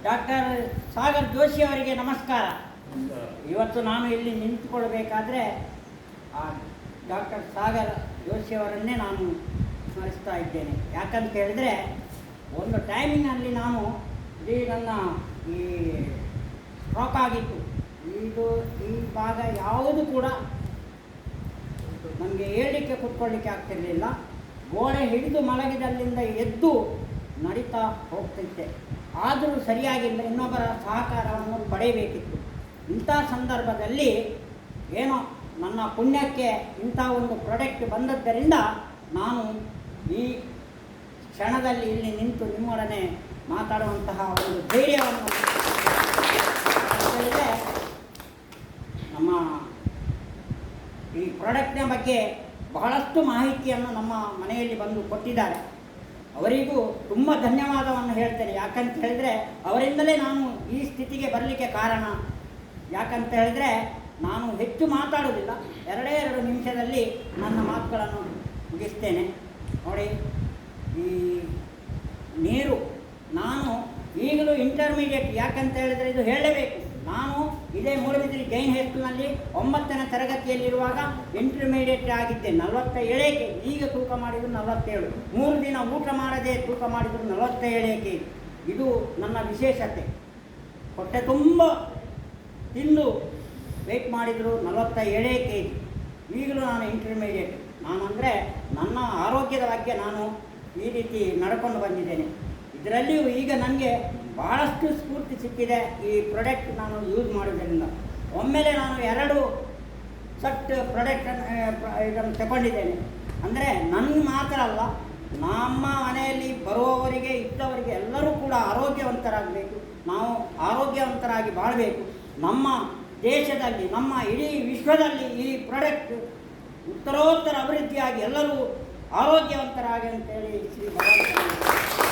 Doctor Sagar Joshi ಅವರಿಗೆ ನಮಸ್ಕಾರ. ಇವತ್ತು ನಾನು ಇಲ್ಲಿ ನಿಂತುಕೊಳ್ಬೇಕಾದ್ರೆ ಡಾಕ್ಟರ್ ಸಾಗರ್ ಜೋಶಿ ಅವರನ್ನೇ ನಾನು ಸ್ಮರಿಸ್ತಾ ಇದ್ದೇನೆ. ಯಾಕಂತ ಹೇಳಿದ್ರೆ ಒಂದು ಟೈಮಿನಲ್ಲಿ ನಾನು ನನ್ನ ಈ ಸ್ಟ್ರೋಕ್ ಆಗಿತ್ತು. ಈ ಭಾಗ ಯಾವುದು ಕೂಡ ನನಗೆ ಏಳಲಿಕ್ಕೆ ಕೂತ್ಕೊಳ್ಳಿಕ್ಕೆ ಆಗ್ತಿರಲಿಲ್ಲ. ಗೋಡೆ ಹಿಡಿದು ಮಲಗಿದಲ್ಲಿಂದ ಎದ್ದು ನಡೀತಾ ಹೋಗ್ತಿದ್ದೆ. ಆದರೂ ಸರಿಯಾಗಿಲ್ಲ, ಇನ್ನೊಬ್ಬರ ಸಹಕಾರವನ್ನು ಪಡೆಯಬೇಕಿತ್ತು. ಇಂಥ ಸಂದರ್ಭದಲ್ಲಿ ಏನೋ ನನ್ನ ಪುಣ್ಯಕ್ಕೆ ಇಂಥ ಒಂದು ಪ್ರಾಡಕ್ಟ್ ಬಂದದ್ದರಿಂದ ನಾನು ಈ ಕ್ಷಣದಲ್ಲಿ ಇಲ್ಲಿ ನಿಂತು ನಿಮ್ಮೊಡನೆ ಮಾತಾಡುವಂತಹ ಒಂದು ಧೈರ್ಯವನ್ನು ಹೇಳಿದರೆ, ನಮ್ಮ ಈ ಪ್ರಾಡಕ್ಟ್ನ ಬಗ್ಗೆ ಬಹಳಷ್ಟು ಮಾಹಿತಿಯನ್ನು ನಮ್ಮ ಮನೆಯಲ್ಲಿ ಬಂದು ಕೊಟ್ಟಿದ್ದಾರೆ. ಅವರಿಗೂ ತುಂಬ ಧನ್ಯವಾದವನ್ನು ಹೇಳ್ತೇನೆ. ಯಾಕಂತ ಹೇಳಿದರೆ ಅವರಿಂದಲೇ ನಾನು ಈ ಸ್ಥಿತಿಗೆ ಬರಲಿಕ್ಕೆ ಕಾರಣ. ಯಾಕಂತ ಹೇಳಿದರೆ ನಾನು ಹೆಚ್ಚು ಮಾತಾಡೋದಿಲ್ಲ, 2 ನಿಮಿಷದಲ್ಲಿ ನನ್ನ ಮಾತುಗಳನ್ನು ಮುಗಿಸ್ತೇನೆ. ನೋಡಿ, ಈ ನೀರು ನಾನು ಈಗಲೂ ಇಂಟರ್ಮೀಡಿಯೇಟ್, ಯಾಕಂತ ಹೇಳಿದರೆ ಇದು ಹೇಳಲೇಬೇಕು. ನಾನು ಇದೇ ಮೂಡಬಿದಿರೆ ಜೈನ್ ಹೈಸ್ಕೂಲ್ನಲ್ಲಿ 9ನೇ ತರಗತಿಯಲ್ಲಿರುವಾಗ ಇಂಟರ್ಮೀಡಿಯೇಟ್ ಆಗಿದ್ದೆ. 47 ಕೆ. ಈಗ ತೂಕ ಮಾಡಿದ್ರು 47. 3 ದಿನ ಊಟ ಮಾಡದೆ ತೂಕ ಮಾಡಿದ್ರು 47 ಕೆ. ಇದು ನನ್ನ ವಿಶೇಷತೆ. ಹೊಟ್ಟೆ ತುಂಬ ತಿಂದು ವೆಯ್ಟ್ ಮಾಡಿದರು 47 ಕೆ ಜಿ. ಈಗಲೂ ನಾನು ಇಂಟರ್ಮೀಡಿಯೇಟ್. ನಾನಂದರೆ ನನ್ನ ಆರೋಗ್ಯದ ಬಗ್ಗೆ ನಾನು ಈ ರೀತಿ ನಡ್ಕೊಂಡು ಬಂದಿದ್ದೇನೆ. ಇದರಲ್ಲಿಯೂ ಈಗ ನನಗೆ ಭಾಳಷ್ಟು ಸ್ಫೂರ್ತಿ ಸಿಕ್ಕಿದೆ ಈ ಪ್ರಾಡಕ್ಟ್ ನಾನು ಯೂಸ್ ಮಾಡೋದ್ರಿಂದ. ಒಮ್ಮೆಲೆ ನಾನು 2 ಸೆಟ್ ಪ್ರಾಡಕ್ಟನ್ನು ಇದನ್ನು ತಗೊಂಡಿದ್ದೇನೆ. ಅಂದರೆ ನನ್ನ ಮಾತ್ರ ಅಲ್ಲ, ನಮ್ಮ ಮನೆಯಲ್ಲಿ ಬರುವವರಿಗೆ ಇದ್ದವರಿಗೆ ಎಲ್ಲರೂ ಕೂಡ ಆರೋಗ್ಯವಂತರಾಗಬೇಕು. ನಾವು ಆರೋಗ್ಯವಂತರಾಗಿ ಬಾಳಬೇಕು. ನಮ್ಮ ದೇಶದಲ್ಲಿ, ನಮ್ಮ ಇಡೀ ವಿಶ್ವದಲ್ಲಿ ಈ ಪ್ರಾಡಕ್ಟ್ ಉತ್ತರೋತ್ತರ ಅಭಿವೃದ್ಧಿಯಾಗಿ ಎಲ್ಲರೂ ಆರೋಗ್ಯವಂತರಾಗಿ ಅಂತೇಳಿ ಶ್ರೀ ಭಗವಂತ